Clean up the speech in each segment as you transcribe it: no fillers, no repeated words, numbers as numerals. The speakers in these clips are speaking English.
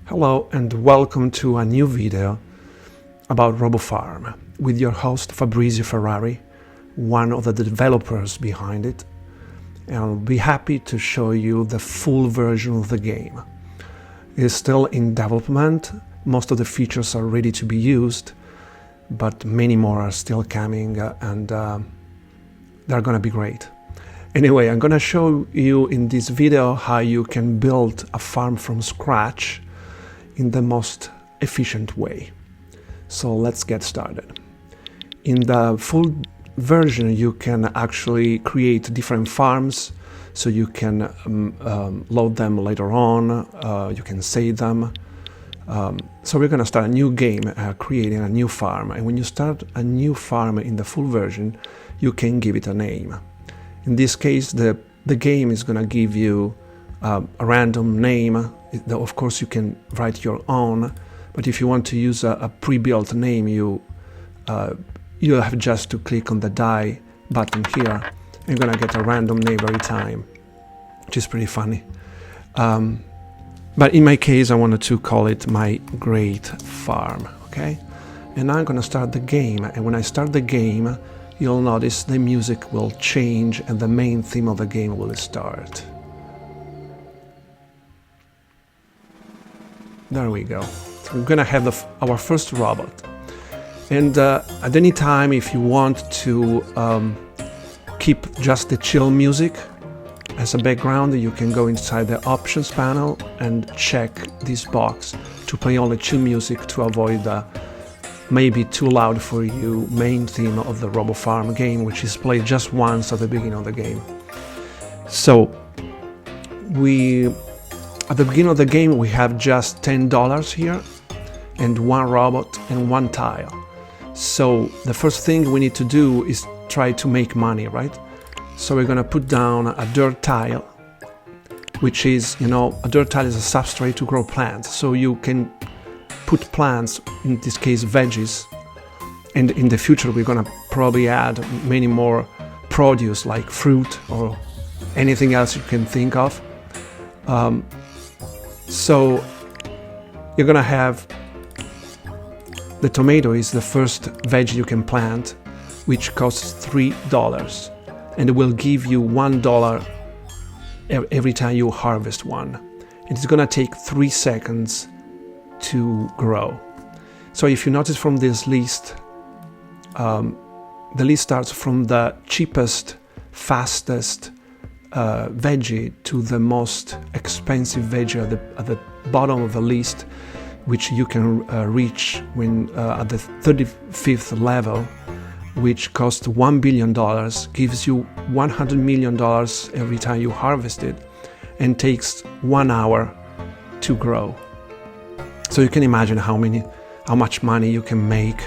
Hello and welcome to a new video about RoboFarm with your host Fabrizio Ferrari, one of the developers behind it, and I'll be happy to show you the full version of the game. It is still in development, most of the features are ready to be used, but many more are still coming and they're gonna be great. Anyway, I'm gonna show you in this video how you can build a farm from scratch in the most efficient way. So let's get started. In the full version you can actually create different farms, so you can load them later on, you can save them. So we're gonna start a new game creating a new farm, and when you start a new farm in the full version you can give it a name. In this case the game is gonna give you a random name. Of course you can write your own, but if you want to use a pre-built name you have just to click on the die button here. You're gonna get a random name every time, which is pretty funny. But in my case I wanted to call it My Great Farm, okay? And now I'm gonna start the game, and when I start the game you'll notice the music will change and the main theme of the game will start. There we go. So we're gonna have our first robot, and at any time if you want to keep just the chill music as a background, you can go inside the options panel and check this box to play only chill music to avoid the maybe too loud for you main theme of the RoboFarm game, which is played just once at the beginning of the game. So at the beginning of the game we have just $10 here and one robot and one tile. So the first thing we need to do is try to make money, right? So we're gonna put down a dirt tile, which is, a dirt tile is a substrate to grow plants. So you can put plants, in this case veggies, and in the future we're gonna probably add many more produce like fruit or anything else you can think of. So you're gonna have the tomato is the first veggie you can plant, which costs $3, and it will give you $1 every time you harvest one. And it's gonna take 3 seconds to grow. So if you notice from this list, the list starts from the cheapest, fastest veggie to the most expensive veggie at the bottom of the list, which you can reach when at the 35th level, which costs $1 billion, gives you $100 million every time you harvest it, and takes 1 hour to grow. So you can imagine how much money you can make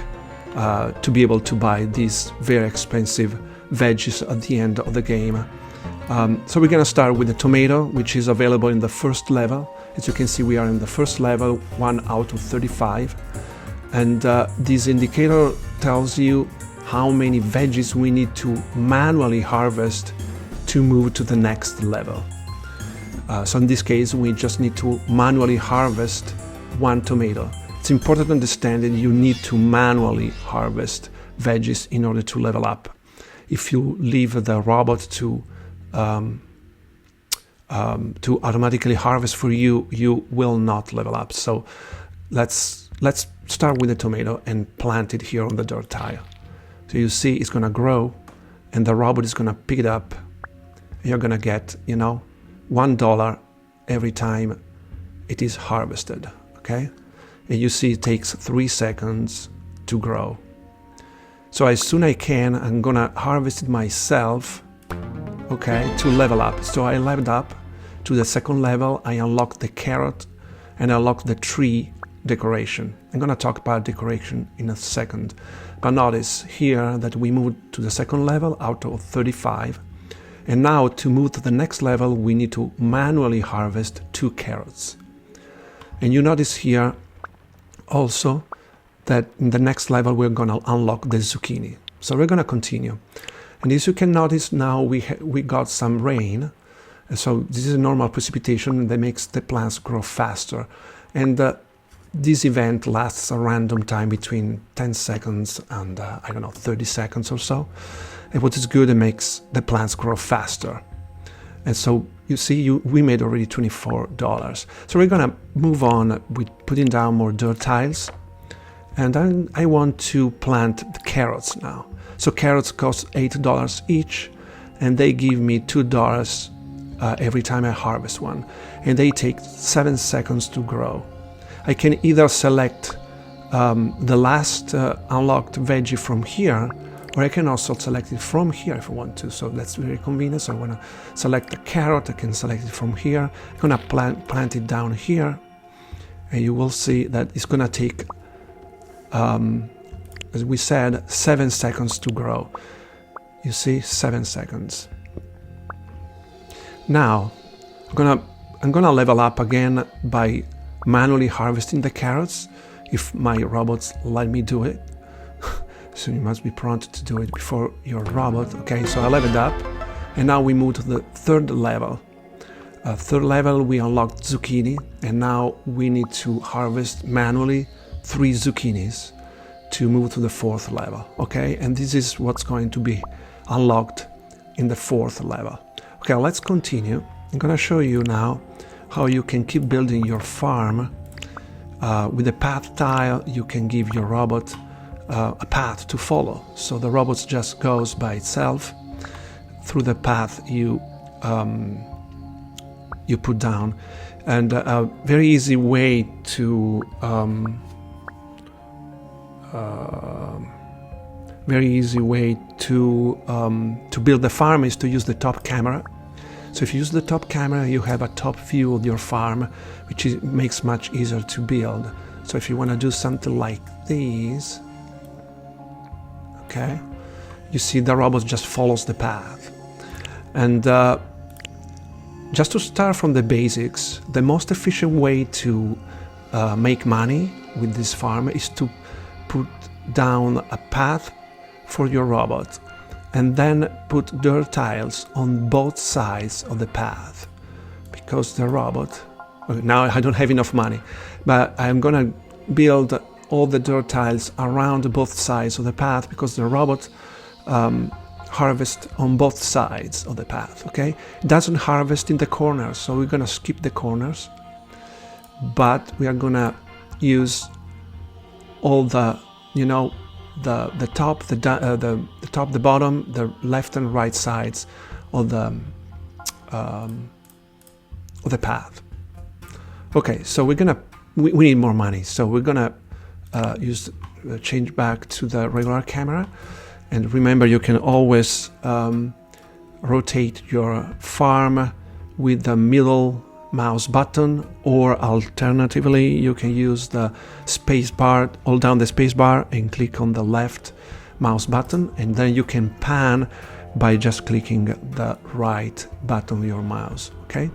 to be able to buy these very expensive veggies at the end of the game. So we're gonna start with the tomato, which is available in the first level. As you can see, we are in the first level, 1 out of 35. And this indicator tells you how many veggies we need to manually harvest to move to the next level. So in this case, we just need to manually harvest 1 tomato. It's important to understand that you need to manually harvest veggies in order to level up. If you leave the robot to automatically harvest for you, you will not level up. So let's start with the tomato and plant it here on the dirt tile. So you see it's gonna grow, and the robot is gonna pick it up. And you're gonna get, $1 every time it is harvested. Okay, and you see it takes 3 seconds to grow. So as soon as I can, I'm gonna harvest it myself, okay, to level up. So I leveled up to the second level. I unlocked the carrot and I unlocked the tree decoration. I'm gonna talk about decoration in a second, but notice here that we moved to the second level out of 35, and now to move to the next level we need to manually harvest 2 carrots. And you notice here also that in the next level we're gonna unlock the zucchini. So we're gonna continue. And as you can notice now we got some rain. So this is a normal precipitation that makes the plants grow faster. And this event lasts a random time between 10 seconds and I don't know, 30 seconds or so. And what is good, it makes the plants grow faster. And so you see, we made already $24. So we're gonna move on with putting down more dirt tiles. And I want to plant the carrots now. So carrots cost $8 each, and they give me $2 every time I harvest one. And they take 7 seconds to grow. I can either select the last unlocked veggie from here, or I can also select it from here if I want to. So that's very convenient. So I want to select the carrot, I can select it from here. I'm going to plant it down here, and you will see that it's going to take, as we said, 7 seconds to grow. You see, 7 seconds. Now, I'm gonna level up again by manually harvesting the carrots, if my robots let me do it. So you must be prompt to do it before your robot. Okay, so I leveled up, and now we move to the third level. Third level, we unlocked zucchini, and now we need to harvest manually 3 zucchinis to move to the fourth level. Okay, and this is what's going to be unlocked in the fourth level. Okay, let's continue. I'm gonna show you now how you can keep building your farm. With the path tile, you can give your robot a path to follow. So the robot just goes by itself through the path you put down. And a very easy way to build the farm is to use the top camera. So if you use the top camera, you have a top view of your farm, which makes much easier to build. So if you want to do something like this, okay, you see the robot just follows the path. And just to start from the basics, the most efficient way to make money with this farm is to put down a path for your robot, and then put dirt tiles on both sides of the path, because the robot, now I don't have enough money, but I'm gonna build all the dirt tiles around both sides of the path, because the robot harvests on both sides of the path. Okay, it doesn't harvest in the corners, so we're gonna skip the corners, but we are gonna use all the, you know, the top, the top, the bottom, the left and right sides of the path. Okay, so we need more money, so we're gonna change back to the regular camera. And remember, you can always rotate your farm with the middle mouse button, or alternatively you can use the space bar, hold down the space bar and click on the left mouse button, and then you can pan by just clicking the right button of your mouse. Okay,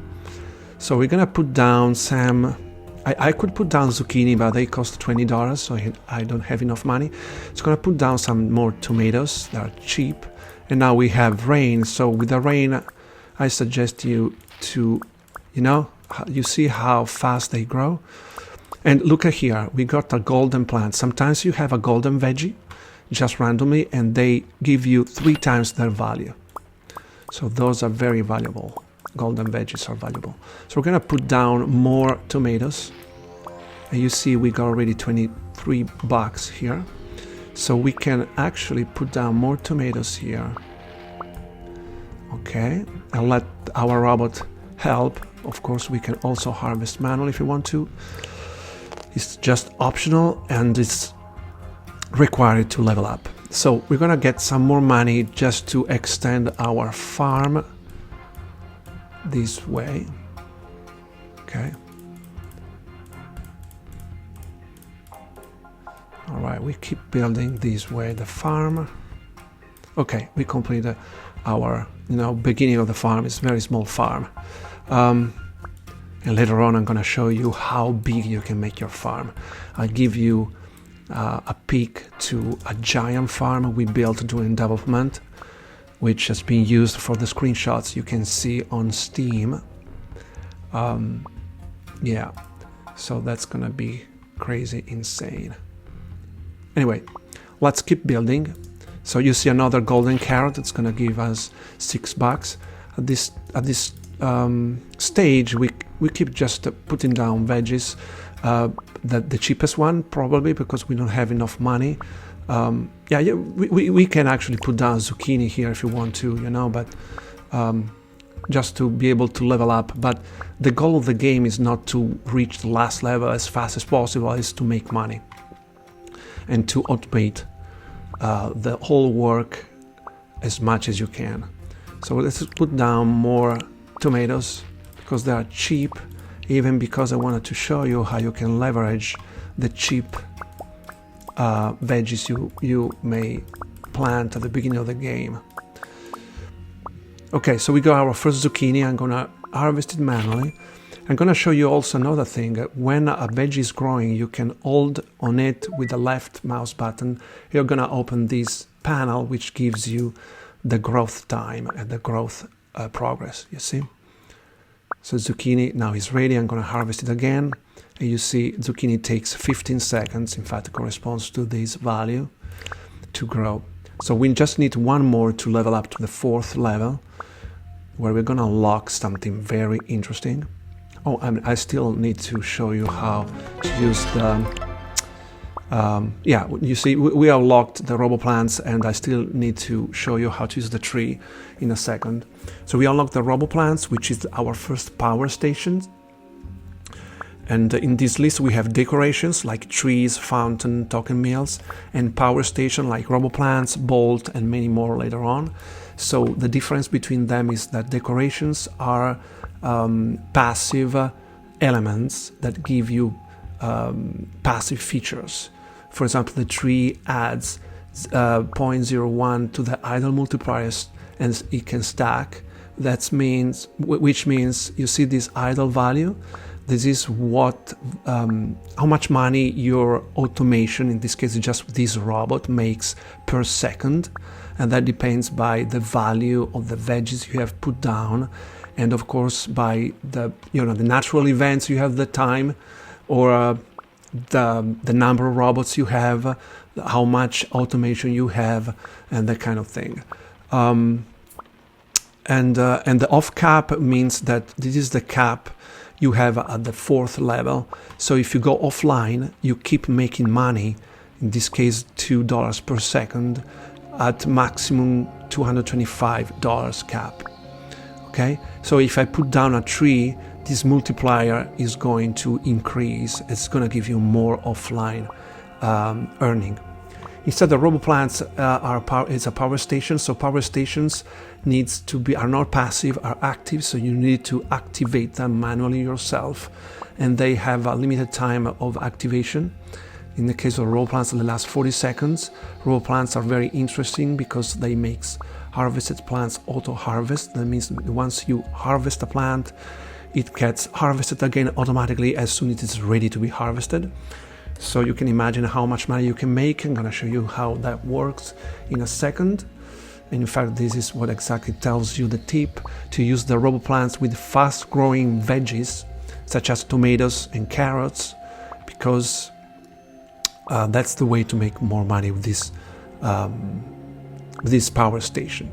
so we're gonna put down some, I could put down zucchini, but they cost $20, so I don't have enough money. It's gonna put down some more tomatoes that are cheap. And now we have rain, so with the rain I suggest you to, you know, you see how fast they grow. And look at here, we got a golden plant. Sometimes you have a golden veggie just randomly, and they give you 3 times their value. So those are very valuable. Golden veggies are valuable. So we're gonna put down more tomatoes, and you see we got already $23 here. So we can actually put down more tomatoes here. Okay, and let our robot help. Of course, we can also harvest manually if you want to. It's just optional, and it's required to level up. So we're gonna get some more money just to extend our farm this way. Okay. All right, we keep building this way the farm. Okay, we completed our, you know, beginning of the farm. It's a very small farm. And later on I'm going to show you how big you can make your farm. I'll give you a peek to a giant farm we built during development, which has been used for the screenshots you can see on Steam. Yeah, So that's gonna be crazy insane. Anyway, let's keep building. So you see another golden carrot. It's gonna give us $6. At this stage, we keep just putting down veggies. The cheapest one probably, because we don't have enough money. Yeah, we can actually put down zucchini here if you want to, you know, but just to be able to level up. But the goal of the game is not to reach the last level as fast as possible, is to make money and to automate the whole work as much as you can. So let's put down more tomatoes because they are cheap, even because I wanted to show you how you can leverage the cheap veggies you may plant at the beginning of the game. Okay, so we got our first zucchini. I'm gonna harvest it manually. I'm gonna show you also another thing. When a veggie is growing, you can hold on it with the left mouse button. You're gonna open this panel, which gives you the growth time and the growth progress, you see? So zucchini now is ready. I'm gonna harvest it again. And you see zucchini takes 15 seconds. In fact, it corresponds to this value to grow. So we just need one more to level up to the 4th level, where we're gonna unlock something very interesting. Oh, I still need to show you how to use the... yeah, you see, we unlocked the RoboPlants, and I still need to show you how to use the tree in a second. So we unlocked the RoboPlants, which is our first power station. And in this list we have decorations like trees, fountain, token mills, and power station like RoboPlants, Bolt, and many more later on. So the difference between them is that decorations are passive elements that give you passive features. For example, the tree adds 0.01 to the idle multipliers, and it can stack. Which means you see this idle value. This is what how much money your automation, in this case just this robot, makes per second, and that depends by the value of the veggies you have put down, and of course by the the natural events you have, the time, or the number of robots you have, how much automation you have, and that kind of thing. And the off cap means that this is the cap you have at the 4th level. So if you go offline, you keep making money, in this case $2 per second, at maximum $225 cap. Okay, so if I put down a tree, this multiplier is going to increase. It's going to give you more offline earning. Instead, the RoboPlants is a power station. So power stations are not passive, are active. So you need to activate them manually yourself, and they have a limited time of activation. In the case of RoboPlants, they last 40 seconds. RoboPlants are very interesting because they make harvested plants auto harvest. That means once you harvest a plant, it gets harvested again automatically as soon as it's ready to be harvested. So you can imagine how much money you can make. I'm going to show you how that works in a second. And in fact, this is what exactly tells you the tip to use the RoboPlants with fast-growing veggies, such as tomatoes and carrots, because that's the way to make more money with this power station.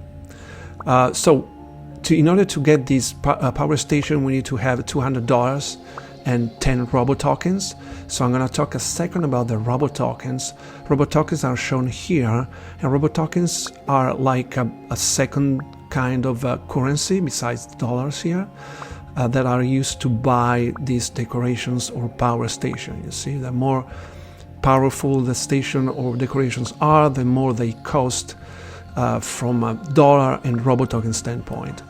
In order to get this power station, we need to have $200 and 10 RoboTokens. So I'm going to talk a second about the RoboTokens. RoboTokens are shown here, and RoboTokens are like a second kind of currency besides dollars here, that are used to buy these decorations or power station. You see, the more powerful the station or decorations are, the more they cost from a dollar and RoboToken standpoint.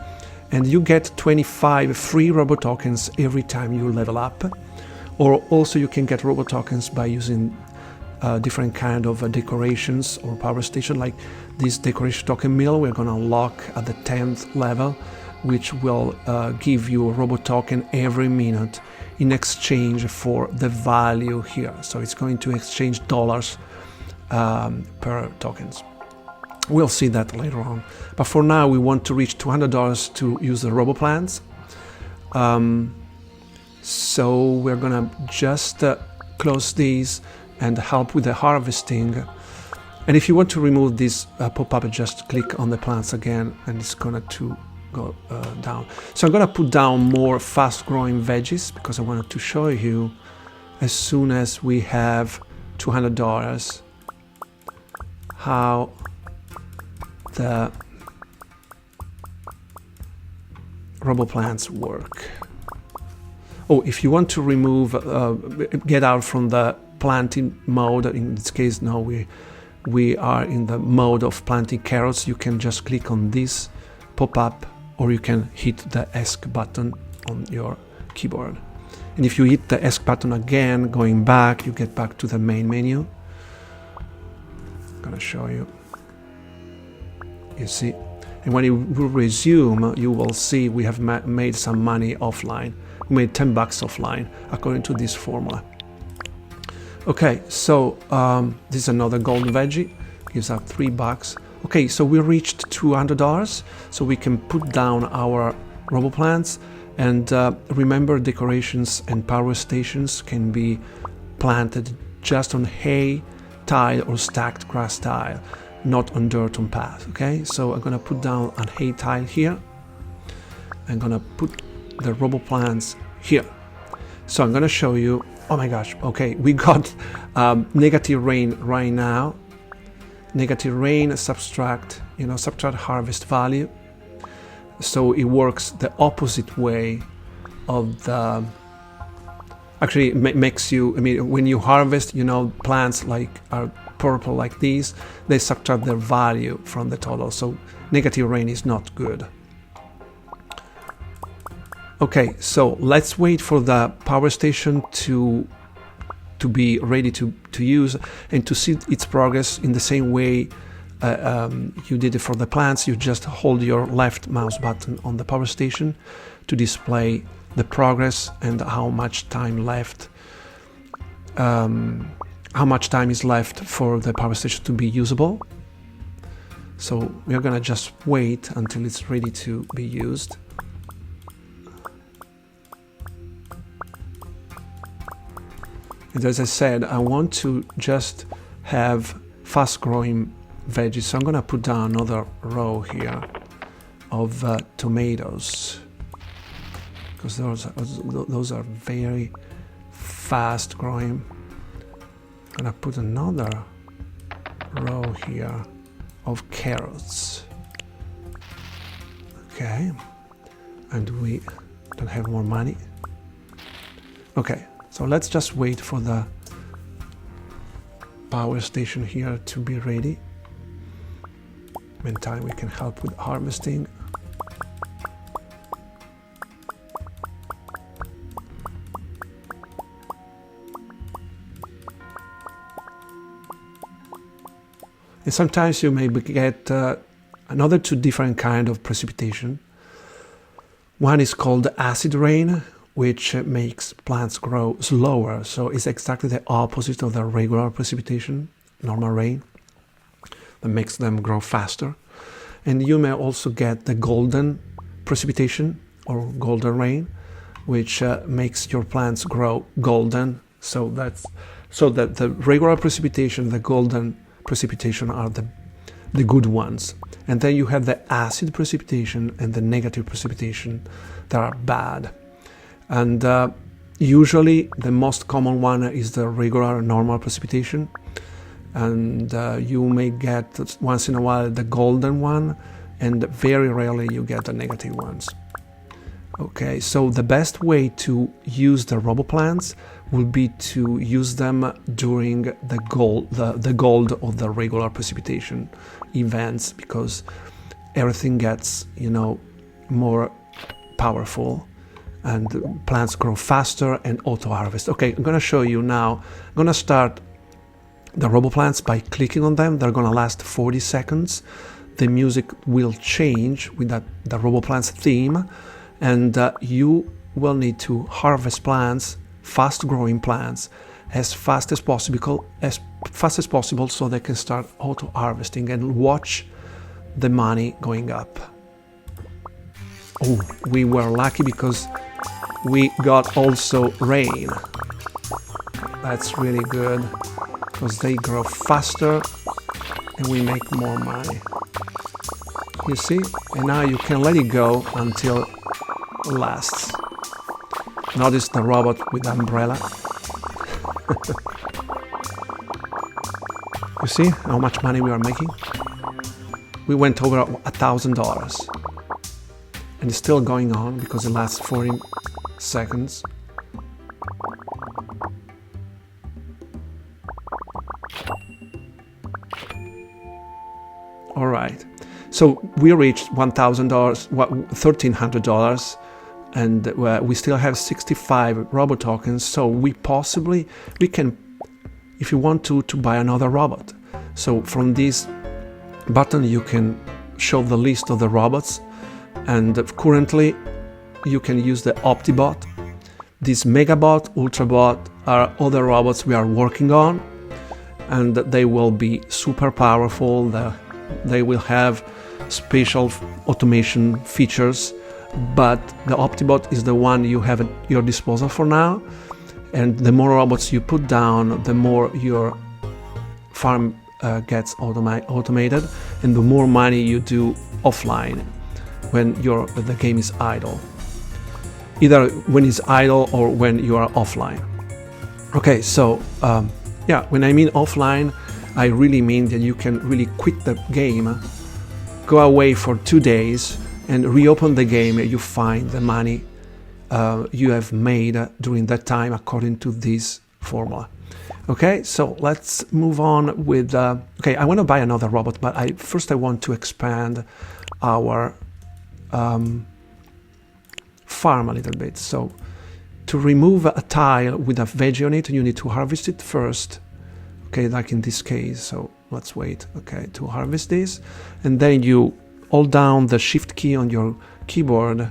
And you get 25 free RoboTokens every time you level up. Or also you can get RoboTokens by using different kind of decorations or power station, like this decoration token mill we're going to unlock at the 10th level, which will give you a RoboToken every minute in exchange for the value here. So it's going to exchange dollars per tokens. We'll see that later on. But for now, we want to reach $200 to use the RoboPlants. So we're gonna just close these and help with the harvesting. And if you want to remove this pop-up, just click on the plants again and it's gonna to go down. So I'm gonna put down more fast-growing veggies because I wanted to show you as soon as we have $200 how the RoboPlants work. Oh, if you want to remove, get out from the planting mode, in this case, no, we are in the mode of planting carrots, you can just click on this pop-up or you can hit the ESC button on your keyboard. And if you hit the ESC button again, going back, you get back to the main menu. I'm gonna show you. You see, and when you will resume, you will see we have made some money offline. We made $10 offline according to this formula. Okay, so this is another golden veggie, gives us $3. Okay, so we reached $200, so we can put down our RoboPlants. And remember, decorations and power stations can be planted just on hay tile or stacked grass tile, not on dirt on path. Okay, so I'm gonna put down a hay tile here. I'm gonna put the RoboPlants here. So I'm gonna show you. Oh my gosh, okay, we got negative rain right now. Negative rain, subtract harvest value. So it works the opposite way of the, actually it makes you, I mean, when you harvest, plants like are purple like these, they subtract their value from the total. So negative rain is not good. Okay, so let's wait for the power station to be ready to use and to see its progress in the same way you did it for the plants. You just hold your left mouse button on the power station to display the progress and how much time left, how much time is left for the power station to be usable. So we're gonna just wait until it's ready to be used. And as I said, I want to just have fast-growing veggies, so I'm gonna put down another row here of tomatoes, because those are very fast-growing. I'm gonna put another row here of carrots. Okay, and we don't have more money. Okay. So let's just wait for the power station here to be ready. Meantime, we can help with harvesting. And sometimes you may get another two different kind of precipitation. One is called acid rain, which makes plants grow slower. So it's exactly the opposite of the regular precipitation, normal rain, that makes them grow faster. And you may also get the golden precipitation or golden rain, which makes your plants grow golden. So that the regular precipitation, the golden precipitation are the good ones. And then you have the acid precipitation and the negative precipitation that are bad. And usually the most common one is the regular normal precipitation, and you may get once in a while the golden one, and very rarely you get the negative ones. Okay, so the best way to use the RoboPlants will be to use them during the gold of the regular precipitation events, because everything gets more powerful and plants grow faster and auto-harvest. Okay, I'm gonna show you now. I'm gonna start the RoboPlants by clicking on them. They're gonna last 40 seconds. The music will change with the RoboPlants theme, and you will need to harvest plants, fast-growing plants, as fast as possible, so they can start auto-harvesting and watch the money going up. Oh, we were lucky because we got also rain. That's really good because they grow faster and we make more money. You see? And now you can let it go until it lasts. Notice the robot with the umbrella. You see how much money we are making? We went over $1,000. And it's still going on because it lasts 40 seconds. All right. So we reached $1,000, $1,300, and we still have 65 robot tokens. So we can, if you want to buy another robot. So from this button you can show the list of the robots, and currently you can use the Optibot. This Megabot, Ultrabot are other robots we are working on, and they will be super powerful. They will have special automation features, but the Optibot is the one you have at your disposal for now. And the more robots you put down, the more your farm gets automated, and the more money you do offline when the game is idle. Either when it's idle or when you are offline. Okay, so yeah, when I mean offline, I really mean that you can really quit the game, go away for 2 days, and reopen the game. You find the money you have made during that time according to this formula. Okay, so let's move on with. Okay, I want to buy another robot, but first I want to expand our farm a little bit. So to remove a tile with a veggie on it, you need to harvest it first. Okay, like in this case. So let's wait. Okay, to harvest this, and then you hold down the Shift key on your keyboard,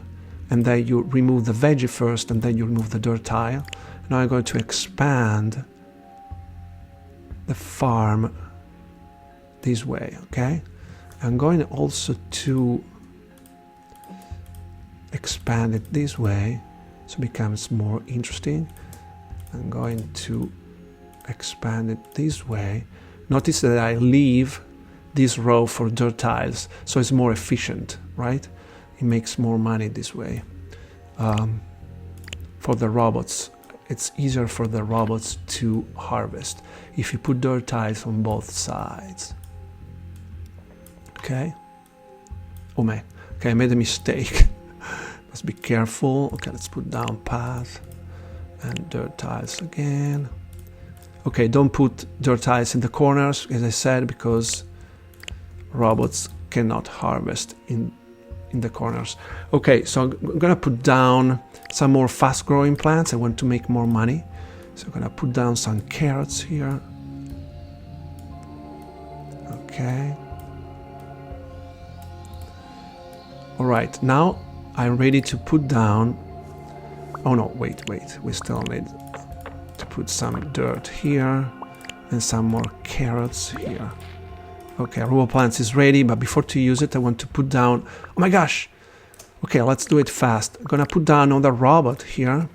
and then you remove the veggie first, and then you remove the dirt tile. Now I'm going to expand the farm this way. Okay, I'm going also to expand it this way so it becomes more interesting. I'm going to expand it this way. Notice that I leave this row for dirt tiles, so it's more efficient, right? It makes more money this way. For the robots, it's easier for the robots to harvest if you put dirt tiles on both sides. Okay. Oh man. Okay, I made a mistake. Let's be careful. Okay, let's put down path and dirt tiles again. Okay, don't put dirt tiles in the corners, as I said, because robots cannot harvest in the corners. Okay, so I'm gonna put down some more fast-growing plants. I want to make more money, so I'm gonna put down some carrots here. Okay. All right, now I'm ready to put down. Oh no, wait. We still need to put some dirt here and some more carrots here. Okay, RoboPlants is ready, but before to use it, I want to put down. Oh my gosh! Okay, let's do it fast. I'm gonna put down another robot here.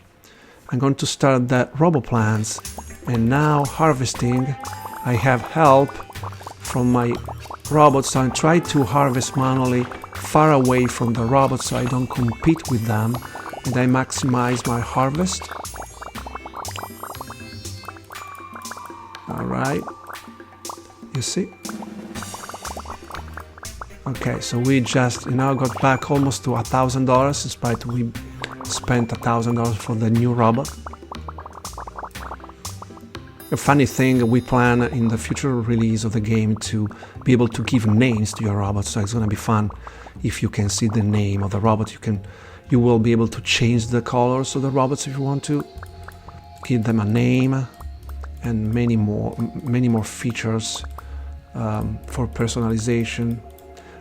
I'm going to start the RoboPlants, and now harvesting. I have help from my robots, so I try to harvest manually far away from the robots so I don't compete with them, and I maximize my harvest. All right, you see? Okay, so we just got back almost to $1,000, in spite we spent $1,000 for the new robot. A funny thing, we plan in the future release of the game to be able to give names to your robots, so it's gonna be fun. If you can see the name of the robot, you will be able to change the colors of the robots if you want to, give them a name, and many more features for personalization.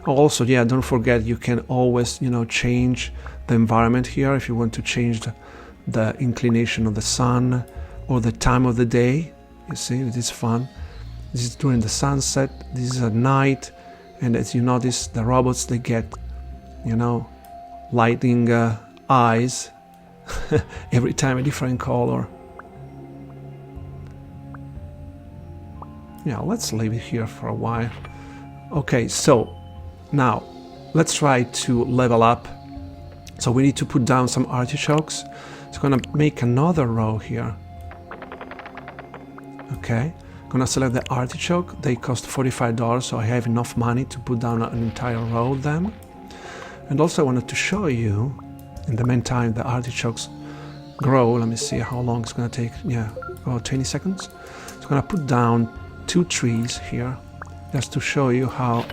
Also, yeah, don't forget you can always change the environment here if you want to change the inclination of the sun or the time of the day. You see, it is fun. This is during the sunset, this is at night, and as you notice, the robots, they get lightning eyes every time a different color. Yeah, let's leave it here for a while. Okay, so now let's try to level up. So we need to put down some artichokes. It's gonna make another row here. Okay, gonna select the artichoke. They cost $45, so I have enough money to put down an entire row of them. And also I wanted to show you, in the meantime the artichokes grow. Let me see how long it's gonna take. Yeah, about 20 seconds. So I'm gonna put down 2 trees here, just to show you how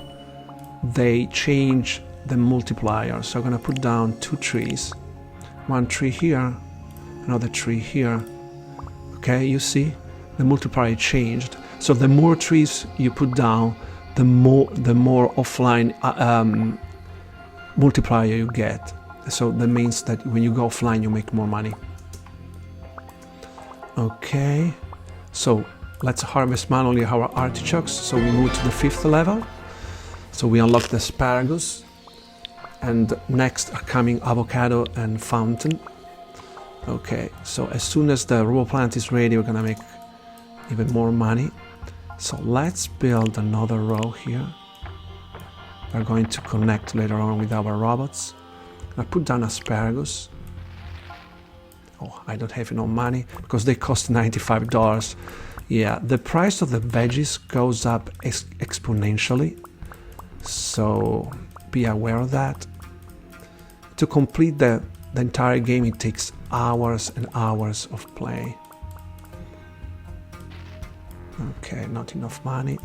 they change the multiplier. So I'm gonna put down 2 trees. 1 tree here, another tree here. Okay, you see? The multiplier changed. So the more trees you put down, the more offline multiplier you get. So that means that when you go offline, you make more money. Okay, so let's harvest manually our artichokes. So we move to the 5th level. So we unlock the asparagus, and next are coming avocado and fountain. Okay, so as soon as the robo plant is ready, we're gonna make even more money. So let's build another row here. We're going to connect later on with our robots. I put down asparagus. Oh, I don't have enough money because they cost $95. Yeah, the price of the veggies goes up exponentially, so be aware of that. To complete the entire game, it takes hours and hours of play. Okay, not enough money.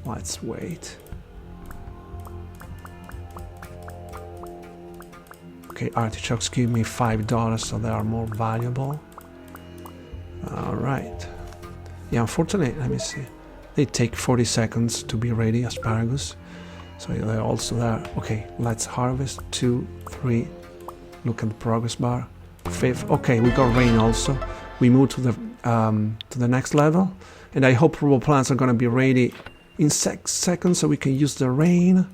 Let's wait. Okay, artichokes give me $5, so they are more valuable. Alright. Yeah, unfortunately, let me see. They take 40 seconds to be ready, asparagus. So they're also there. Okay, let's harvest. 2, 3. Look at the progress bar. 5th. Okay, we got rain also. We move to the next level. And I hope robo plants are gonna be ready in 6 seconds so we can use the rain.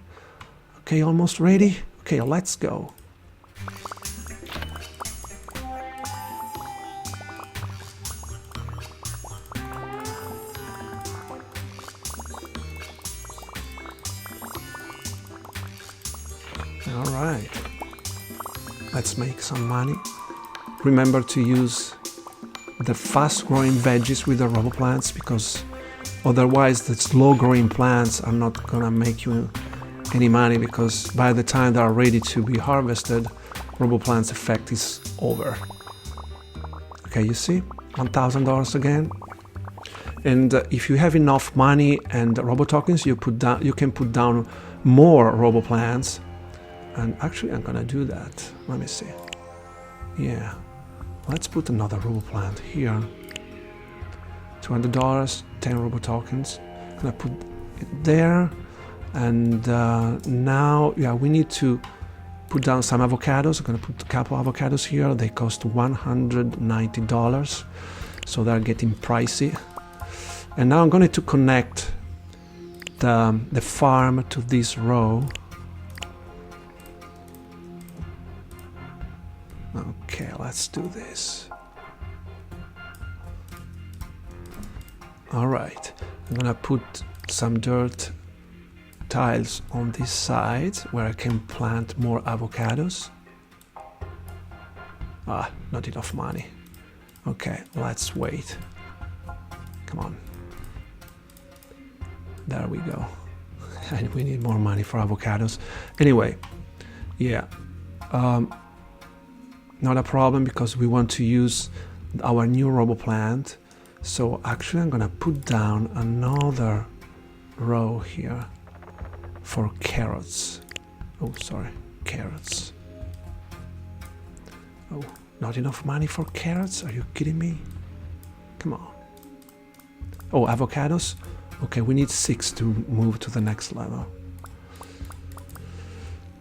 Okay, almost ready. Okay, let's go. Alright, let's make some money. Remember to use the fast growing veggies with the robo plants, because otherwise the slow growing plants are not gonna make you any money, because by the time they are ready to be harvested, robo plants effect is over. Okay, you see, $1,000 again. And if you have enough money and robo tokens, you can put down more robo plants. And actually, I'm gonna do that. Let me see. Yeah, let's put another robo plant here. $200, 10 robo tokens. I'm gonna put it there. And now, yeah, we need to put down some avocados. I'm gonna put a couple avocados here. They cost $190, so they're getting pricey. And now I'm going to connect the farm to this row. Okay, let's do this. All right, I'm gonna put some dirt tiles on this side where I can plant more avocados. Ah, not enough money. Okay, let's wait. Come on. There we go. And we need more money for avocados. Anyway, yeah. Not a problem, because we want to use our new robo plant. So actually I'm gonna put down another row here for carrots. Oh, sorry, carrots. Oh, not enough money for carrots? Are you kidding me? Come on. Oh, avocados? Okay, we need 6 to move to the next level.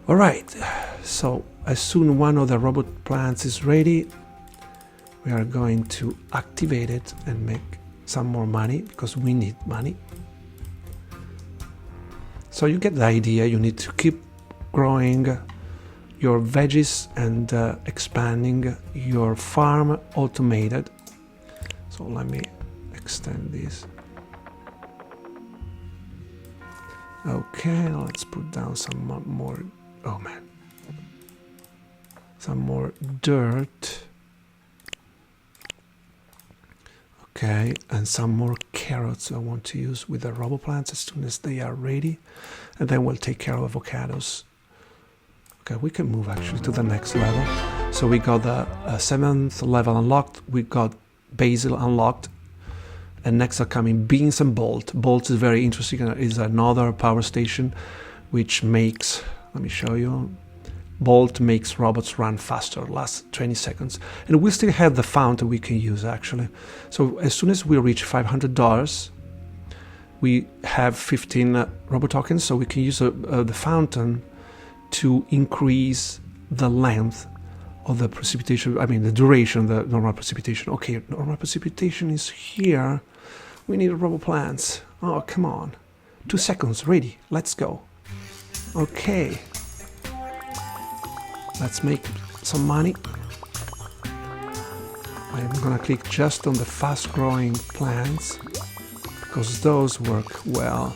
All right, so as soon one of the robot plants is ready, we are going to activate it and make some more money, because we need money. So you get the idea. You need to keep growing your veggies and expanding your farm automated. So let me extend this. Okay, let's put down some more, oh man, some more dirt. Okay, and some more carrots I want to use with the RoboPlants as soon as they are ready. And then we'll take care of avocados. Okay, we can move actually to the next level. So we got the 7th level unlocked, we got basil unlocked, and next are coming beans and bolt. Bolt is very interesting, is another power station which makes, let me show you, bolt makes robots run faster, lasts 20 seconds. And we still have the fountain we can use actually. So as soon as we reach $500, we have 15 robot tokens, so we can use the fountain to increase the length of the precipitation, I mean the duration of the normal precipitation. Okay, normal precipitation is here. We need RoboPlants. Oh, come on. 2 seconds, ready, let's go. Okay. Let's make some money. I'm gonna click just on the fast-growing plants because those work well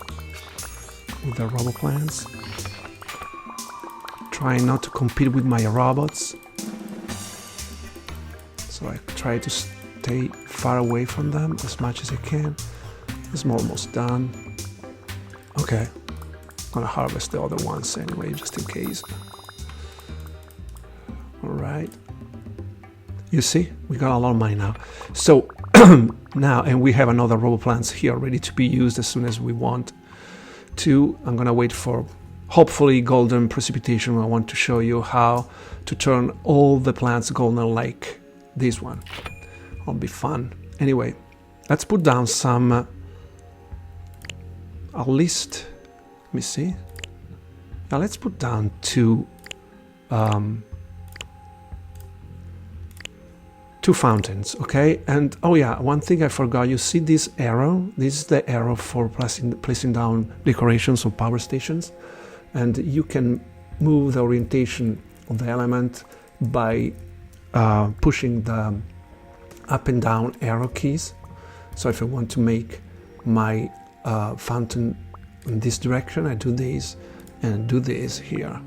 with the RoboPlants. Trying not to compete with my robots. So I try to stay far away from them as much as I can. It's almost done. Okay, I'm gonna harvest the other ones anyway, just in case. Alright, you see, we got a lot of money now. So now, and we have another RoboPlants here ready to be used as soon as we want to. I'm gonna wait for hopefully golden precipitation. I want to show you how to turn all the plants golden like this one. It'll be fun. Anyway, let's put down some, at least, let me see. Now let's put down two fountains, okay? And oh yeah, one thing I forgot, you see this arrow? This is the arrow for placing down decorations or power stations, and you can move the orientation of the element by pushing the up and down arrow keys. So if I want to make my fountain in this direction, I do this and do this here,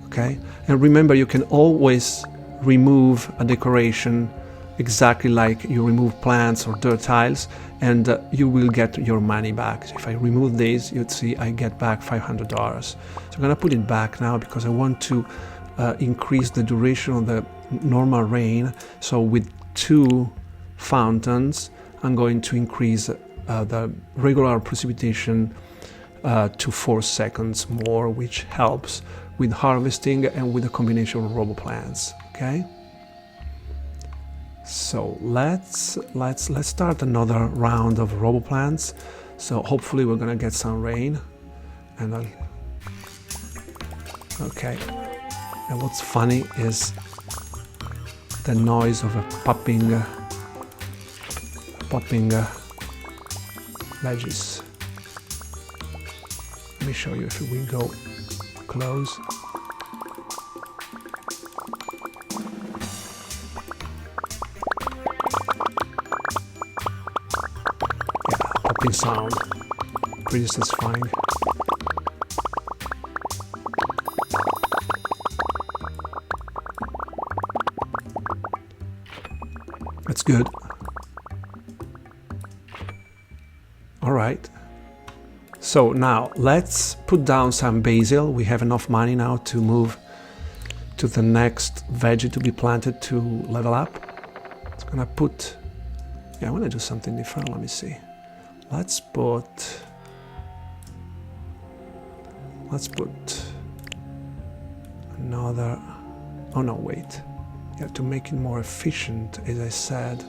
okay? And remember, you can always remove a decoration exactly like you remove plants or dirt tiles, and you will get your money back. If I remove this, you'd see I get back $500. So I'm gonna put it back now because I want to increase the duration of the normal rain. So with 2 fountains, I'm going to increase the regular precipitation to 4 seconds more, which helps with harvesting and with a combination of RoboPlants. Okay. So let's start another round of RoboPlants. So hopefully we're gonna get some rain, and okay. And what's funny is the noise of a popping veggies. Let me show you if we go close. Sound pretty satisfying. That's good. All right. So now let's put down some basil. We have enough money now to move to the next veggie to be planted to level up. It's gonna put. Yeah, I want to do something different. Let me see. Let's put another, oh no, wait. Yeah, to make it more efficient, as I said,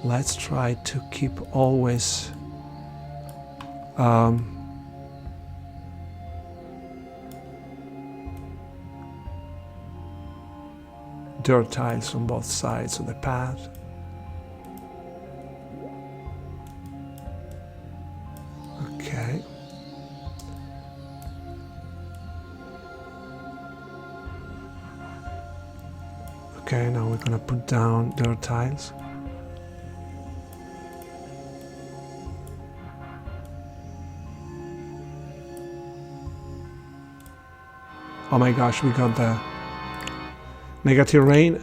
let's try to keep always dirt tiles on both sides of the path. Okay. Okay, now we're gonna put down dirt tiles. Oh my gosh, we got the negative rain.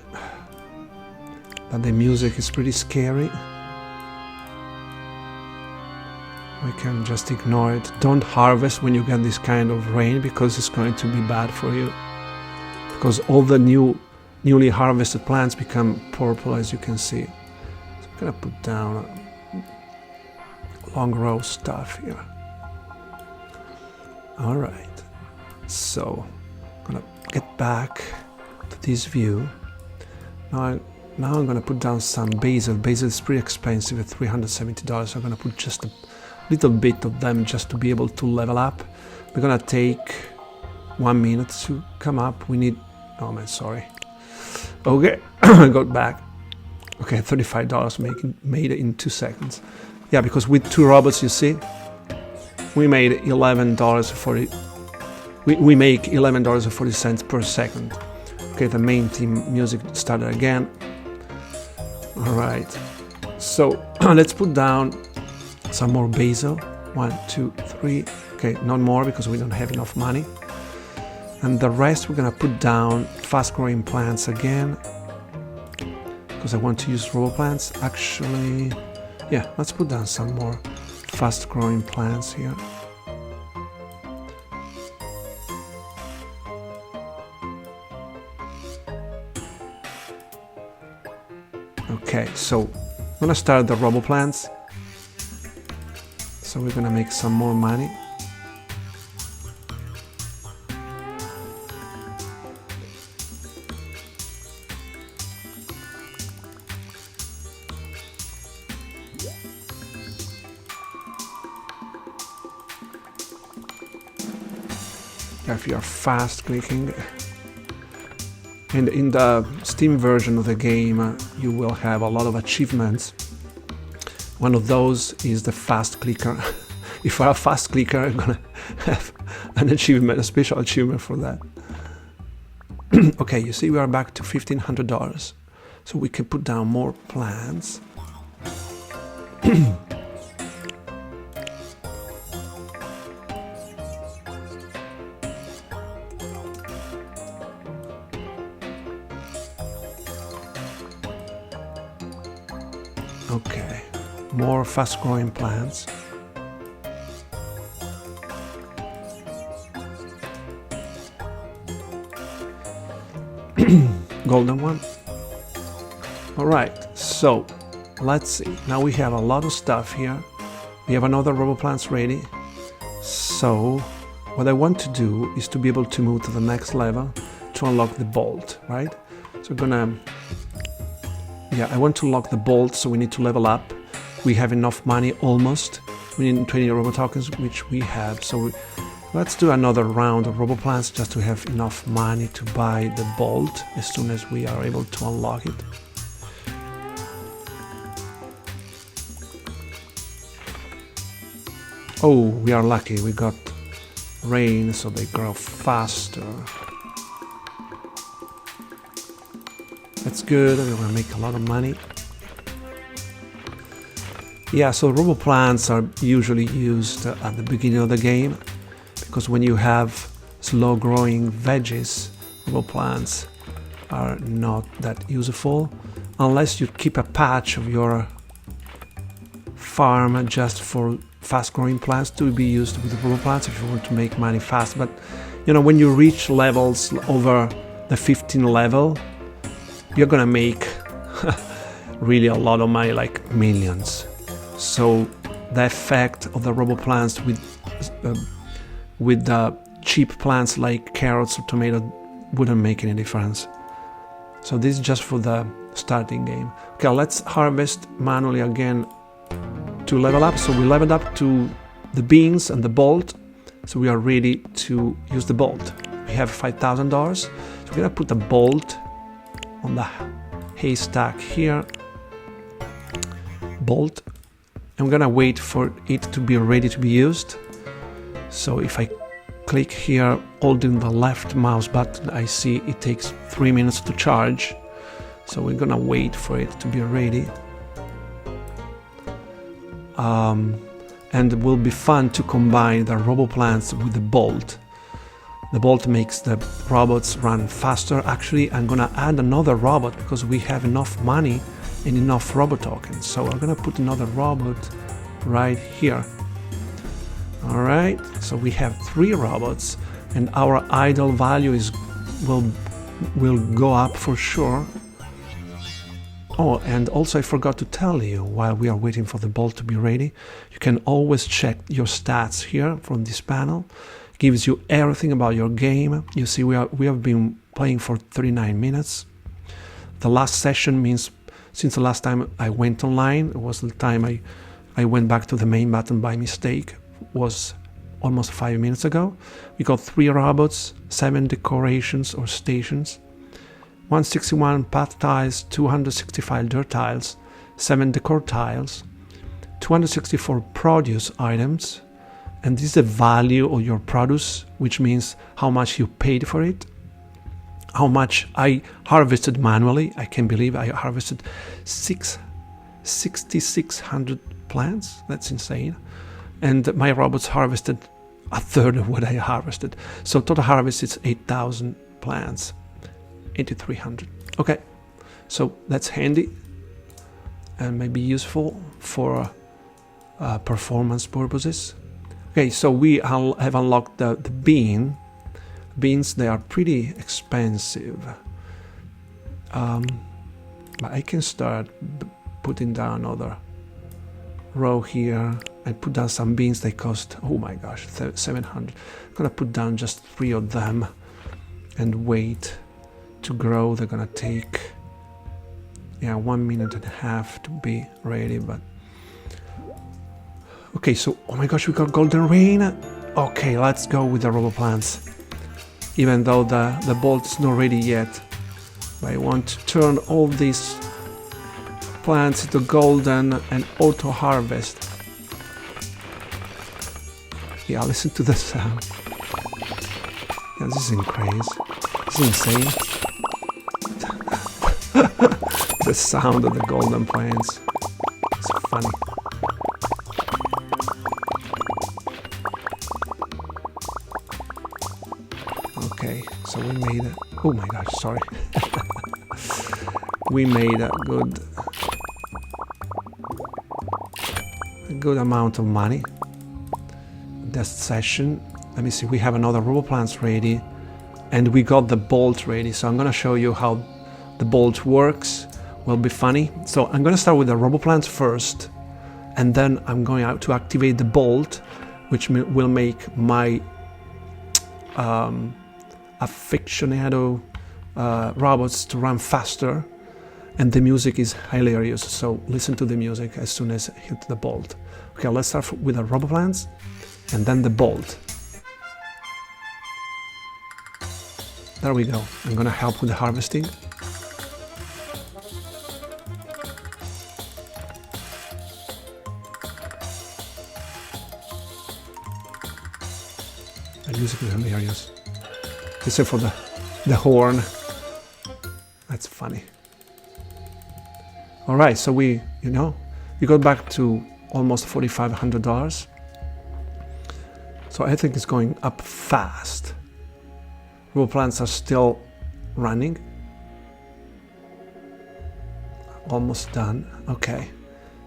But the music is pretty scary. We can just ignore it. Don't harvest when you get this kind of rain because it's going to be bad for you. Because all the newly harvested plants become purple, as you can see. So I'm gonna put down a long row stuff here. All right. So I'm gonna get back to this view. Now I'm gonna put down some basil. Basil is pretty expensive at $370. So I'm gonna put just a little bit of them just to be able to level up. We're gonna take 1 minute to come up. We need, oh man, sorry. Okay, I got back. Okay, $35 made it in 2 seconds. Yeah, because with 2 robots, you see, we made $11.40. We make $11.40 per second. Okay, the main theme music started again. All right, so let's put down some more basil. 1, 2, 3. Okay, not more because we don't have enough money. And the rest we're gonna put down fast-growing plants again because I want to use raw plants. Actually, yeah, let's put down some more fast-growing plants here. Okay, so I'm gonna start the robo plants. So we're gonna make some more money. If you are fast clicking, and in the Steam version of the game you will have a lot of achievements. One of those is the fast clicker. If you're a fast clicker, I'm gonna have an achievement, a special achievement for that. Okay, you see we are back to $1,500, so we can put down more plants. Okay, more fast-growing plants. Golden one. All right, so let's see. Now we have a lot of stuff here. We have another robo plants ready. So what I want to do is to be able to move to the next level to unlock the bolt, right? So we're gonna, yeah, I want to unlock the bolt, so we need to level up. We have enough money almost. We need 20 robo tokens, which we have. So let's do another round of robo plants just to have enough money to buy the bolt as soon as we are able to unlock it. Oh, we are lucky. We got rain, so they grow faster. That's good. We're gonna make a lot of money. Yeah, so robo plants are usually used at the beginning of the game, because when you have slow growing veggies, robo plants are not that useful unless you keep a patch of your farm just for fast growing plants to be used with robo plants if you want to make money fast. But you know, when you reach levels over the 15 level, you're gonna make really a lot of money, like millions. So the effect of the robo plants with the cheap plants like carrots or tomato wouldn't make any difference. So this is just for the starting game. Okay, let's harvest manually again to level up. So we leveled up to the beans and the bolt, so we are ready to use the bolt. We have $5,000, so we're gonna put the bolt on the haystack here, bolt, and we're gonna wait for it to be ready to be used. So if I click here holding the left mouse button, I see it takes 3 minutes to charge. So we're gonna wait for it to be ready. And it will be fun to combine the RoboPlants with the Bolt. The Bolt makes the robots run faster. Actually, I'm gonna add another robot because we have enough money and enough robot tokens. So I'm gonna put another robot right here. All right, so we have 3 robots, and our idle value will go up for sure. Oh, and also I forgot to tell you, while we are waiting for the Bolt to be ready, you can always check your stats here from this panel. It gives you everything about your game. You see, we have been playing for 39 minutes. The last session means since the last time I went online, it was the time I went back to the main button by mistake, was almost 5 minutes ago. We got 3 robots, 7 decorations or stations, 161 path tiles, 265 dirt tiles, 7 decor tiles, 264 produce items, and this is the value of your produce, which means how much you paid for it, how much I harvested manually. I can't believe I harvested 6,600 plants. That's insane. And my robots harvested a third of what I harvested. So total harvest is 8,000 plants. 8,300. Okay, so that's handy and maybe useful for performance purposes. Okay, so we have unlocked the beans. They are pretty expensive, but I can start putting down another row here and put down some beans. They cost, oh my gosh, 700. I'm gonna put down just 3 of them and wait to grow. They're gonna take 1.5 minutes to be ready. But okay, so oh my gosh, we got golden rain. Okay, let's go with the RoboPlants, even though the Bolt is not ready yet. But I want to turn all these plants into golden and auto harvest. Yeah, listen to the sound. Yeah, this is crazy. This is insane. The sound of the golden plants. It's funny. Okay, so we made it. Oh my gosh, sorry. We made a good amount of money this session. Let me see, we have another RoboPlants ready, and we got the Bolt ready. So I'm gonna show you how the Bolt works. Will be funny. So I'm gonna start with the RoboPlants first, and then I'm going to activate the Bolt, which will make my aficionado robots to run faster, and the music is hilarious. So listen to the music as soon as I hit the Bolt. Okay, let's start with the RoboPlants and then the Bolt. There we go. I'm gonna help with the harvesting. The music is hilarious. Except for the horn. That's funny. All right, so we got back to almost $4,500. So I think it's going up fast. RoboPlants are still running. Almost done. Okay,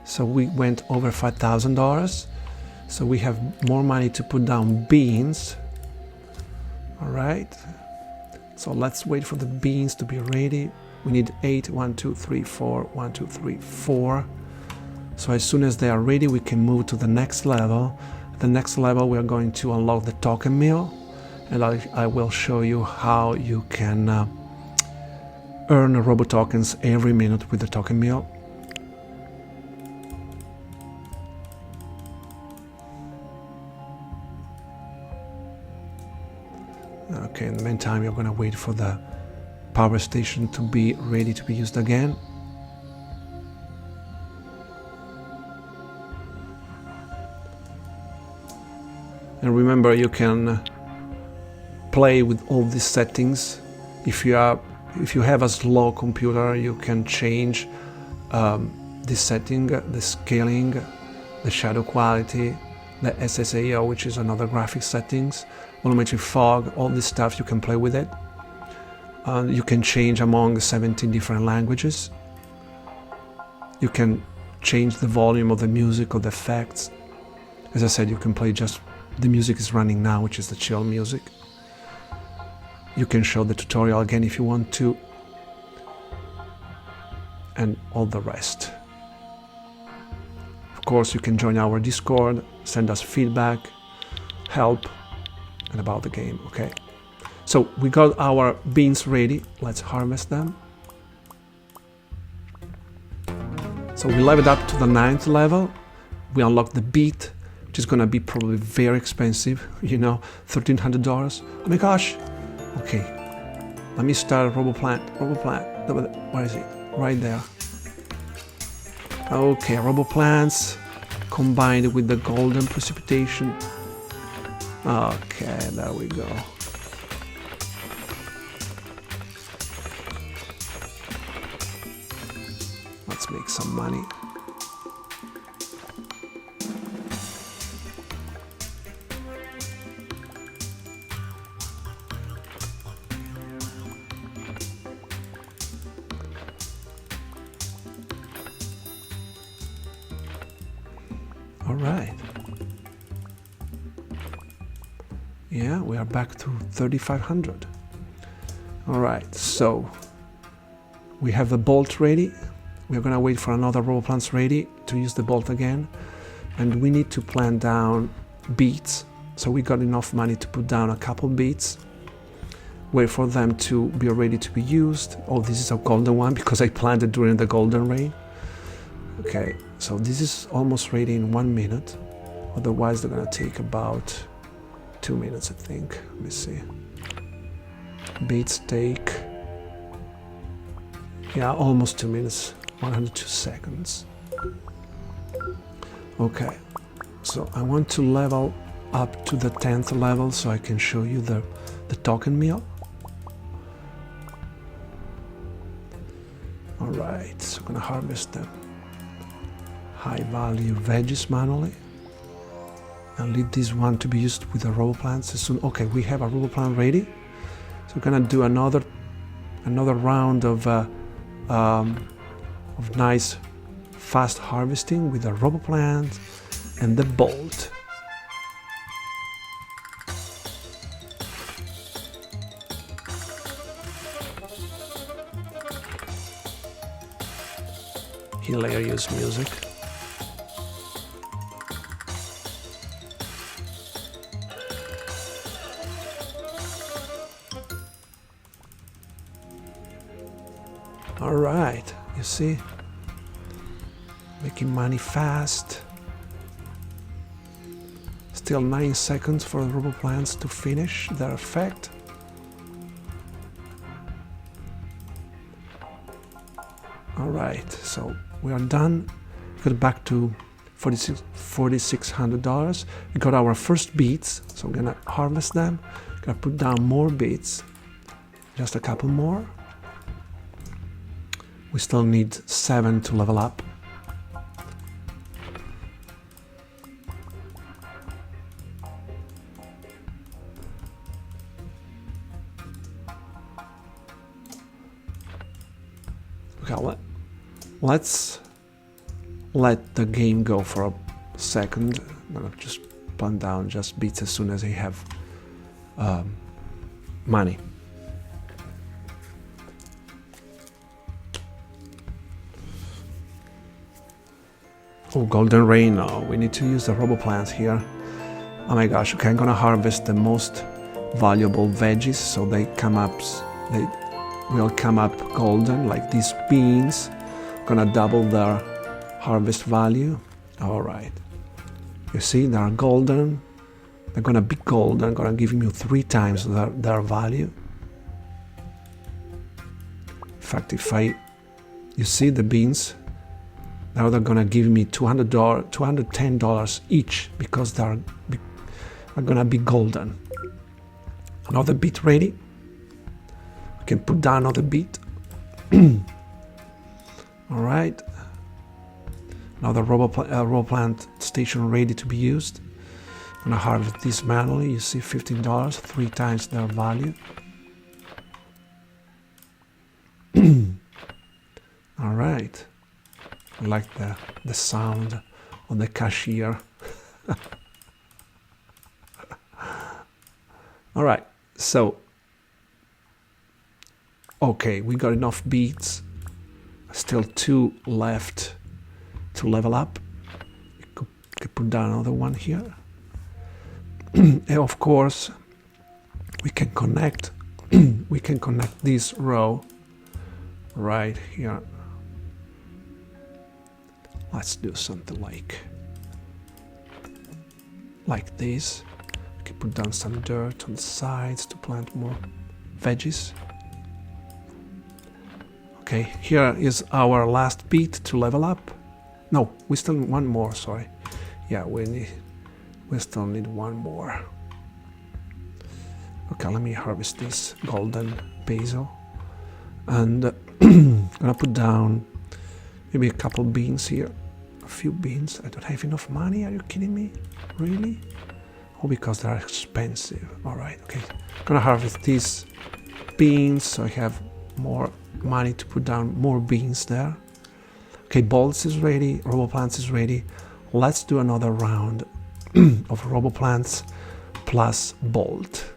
so we went over $5,000. So we have more money to put down beans. All right, so let's wait for the beans to be ready. We need 8, 1, 2, 3, 4, 1, 2, 3, 4. So as soon as they are ready, we can move to the next level. The next level, we are going to unlock the token mill, and I will show you how you can earn robot tokens every minute with the token mill. Okay, in the meantime, you're going to wait for the power station to be ready to be used again. And remember, you can play with all these settings. If you are if you have a slow computer, you can change the setting, the scaling, the shadow quality, the SSAO, which is another graphic settings, volumetric fog, all this stuff. You can play with it. You can change among 17 different languages. You can change the volume of the music or the effects. As I said, you can play just the music is running now, which is the chill music. You can show the tutorial again if you want to, and all the rest. Of course, you can join our Discord, send us feedback, help, and about the game, okay? So we got our beans ready. Let's harvest them. So we leveled up to the 9th level. We unlocked the beet, which is gonna be probably very expensive, you know, $1,300. Oh my gosh. Okay, let me start RoboPlant. Where is it? Right there. Okay, RoboPlants combined with the golden precipitation. Okay, there we go. Let's make some money. All right. Yeah, we are back to 3,500. All right, so we have the bolt ready. We're gonna wait for another RoboPlants ready to use the bolt again. And we need to plant down beets. So we got enough money to put down a couple beets. Wait for them to be ready to be used. Oh, this is a golden one because I planted during the golden rain. Okay, so this is almost ready in 1 minute. Otherwise, they're gonna take about 2 minutes, I think. Let me see. Beets take, yeah, almost 2 minutes, 102 seconds. Okay, so I want to level up to the 10th level so I can show you the token meal. All right, so I'm gonna harvest them. High value veggies manually. And leave this one to be used with the RoboPlants as soon. Okay, we have a RoboPlant ready. So we're gonna do another round of nice fast harvesting with the RoboPlant and the bolt. Hilarious music. All right, you see, making money fast. Still 9 seconds for the RoboPlants to finish their effect. All right, so we are done. We got back to $4,600. We got our first beets, so we're gonna harvest them. Gonna put down more beets, just a couple more. We still need 7 to level up. Okay, let's let the game go for a second. I'm gonna just plant down just beets as soon as I have money. Oh, golden rain. Oh, we need to use the RoboPlants here. Oh my gosh, okay, I'm gonna harvest the most valuable veggies so they will come up golden, like these beans. Gonna double their harvest value. All right, you see, they are golden. They're gonna be golden, gonna give you 3 times their value. In fact, you see the beans, now they're gonna give me $210 each because they're gonna be golden. Another beet ready. We can put down another beet. All right. Another RoboPlant station ready to be used. I'm gonna harvest this manually. You see $15, 3 times their value. All right. I like the sound of the cashier. All right, so okay, we got enough beats. Still 2 left to level up. You could put down another one here. And of course, we can connect. We can connect this row right here. Let's do something like this. We can put down some dirt on the sides to plant more veggies. Okay, here is our last beet to level up. No, we still need one more, sorry. Yeah, we still need one more. Okay, let me harvest this golden basil. And I'm gonna put down maybe a couple beans here. A few beans. I don't have enough money, are you kidding me? Really? Oh, because they're expensive. Alright, okay. I'm gonna harvest these beans so I have more money to put down more beans there. Okay, bolts is ready, RoboPlants is ready. Let's do another round of RoboPlants plus bolt.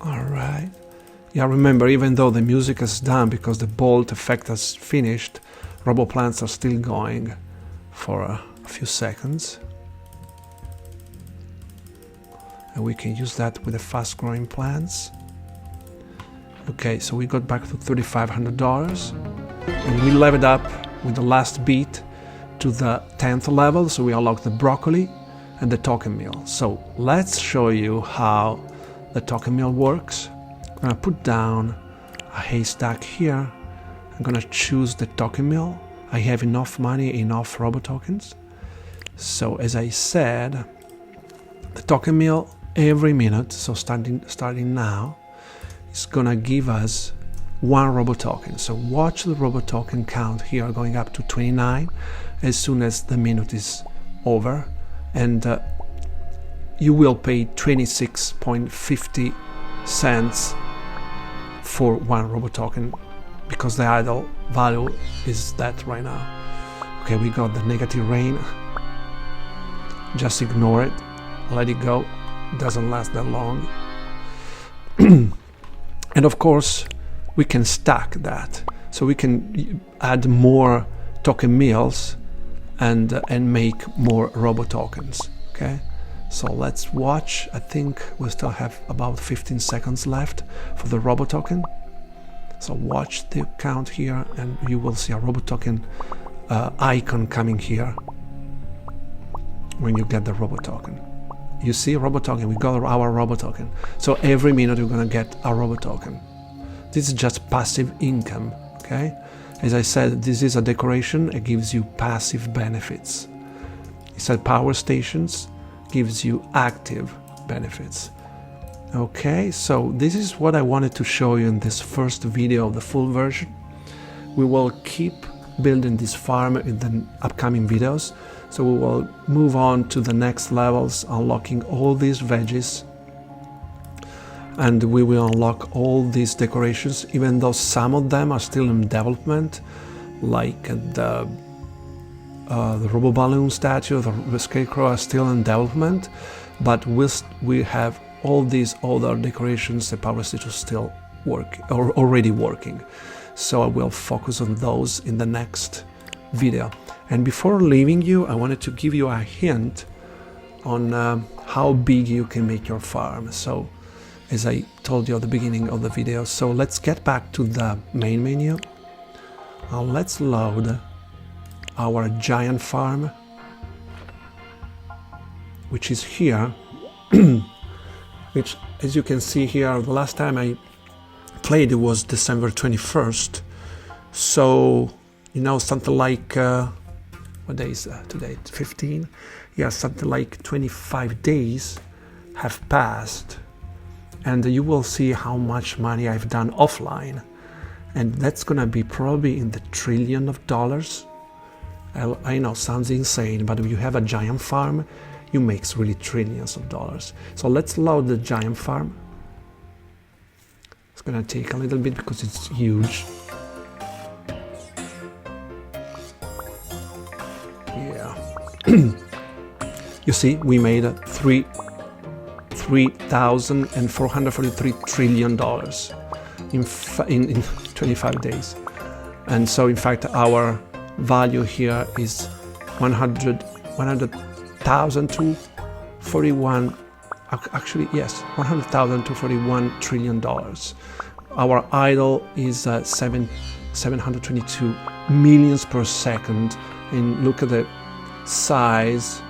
Alright. Yeah, remember, even though the music is done because the bolt effect has finished, RoboPlants are still going for a few seconds. And we can use that with the fast growing plants. Okay, so we got back to $3,500 and we leveled up with the last beat to the 10th level, so we unlock the broccoli and the token meal. So let's show you how the token meal works. I'm gonna put down a haystack here. I'm gonna choose the token meal. I have enough money, enough robo tokens. So as I said, the token meal every minute, so starting now, is gonna give us 1 robo token. So watch the robo token count here going up to 29 as soon as the minute is over, and you will pay 26.50 cents for 1 robo token because the idle value is that right now. Okay, we got the negative rain. Just ignore it, let it go. It doesn't last that long. And of course, we can stack that, so we can add more token meals and make more robo tokens. Okay. So let's watch. I think we still have about 15 seconds left for the robo token. So watch the count here and you will see a robo token icon coming here when you get the robo token. You see robo token, we got our robo token. So every minute we're gonna get a robo token. This is just passive income, okay? As I said, this is a decoration, it gives you passive benefits. It said power stations, gives you active benefits. Okay, so this is what I wanted to show you in this first video of the full version. We will keep building this farm in the upcoming videos, so we will move on to the next levels, unlocking all these veggies, and we will unlock all these decorations, even though some of them are still in development, like the Robo Balloon statue, the Scarecrow are still in development, but we have all these other decorations, the power stations still already working. So I will focus on those in the next video. And before leaving you, I wanted to give you a hint on how big you can make your farm. So as I told you at the beginning of the video, so let's get back to the main menu. Let's load our giant farm. which is here, which, as you can see here, the last time I played it was December 21st. So, you know, something like, what day is today? 15? Yeah, something like 25 days have passed. And you will see how much money I've done offline. And that's gonna be probably in the trillion of dollars. I know, sounds insane, but if you have a giant farm, you make really trillions of dollars. So let's load the giant farm. It's gonna take a little bit because it's huge. Yeah. You see, we made $3,443 trillion in 25 days. And so, in fact, our value here is 100,000 to 41, actually, yes, 100,000 to 41 trillion dollars. Our idle is 722 millions per second. And look at the size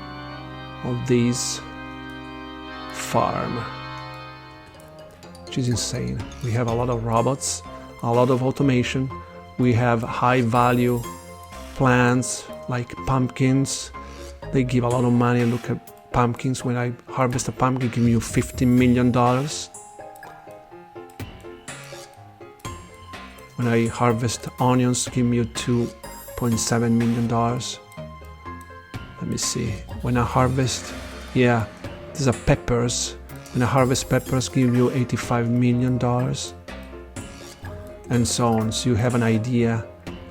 of this farm, which is insane. We have a lot of robots, a lot of automation. We have high value plants like pumpkins. They give a lot of money. Look at pumpkins. When I harvest a pumpkin, give you $50 million. When I harvest onions, give me $2.7 million. Let me see. When I harvest, yeah, these are peppers. When I harvest peppers, give you $85 million. And so on. So you have an idea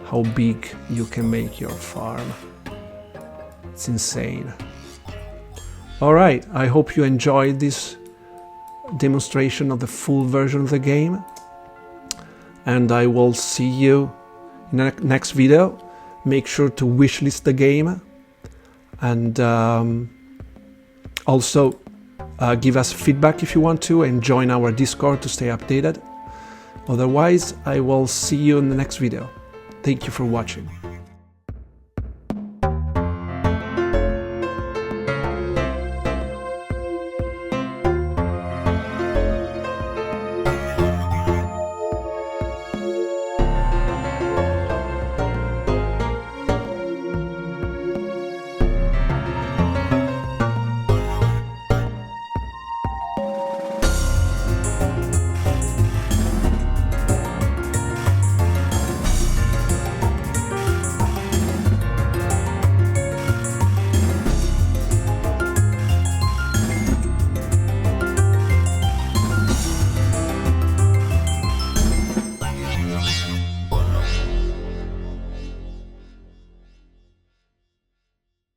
how big you can make your farm. It's insane. All right, I hope you enjoyed this demonstration of the full version of the game. And I will see you in the next video. Make sure to wishlist the game. And also give us feedback if you want to, and join our Discord to stay updated. Otherwise, I will see you in the next video. Thank you for watching.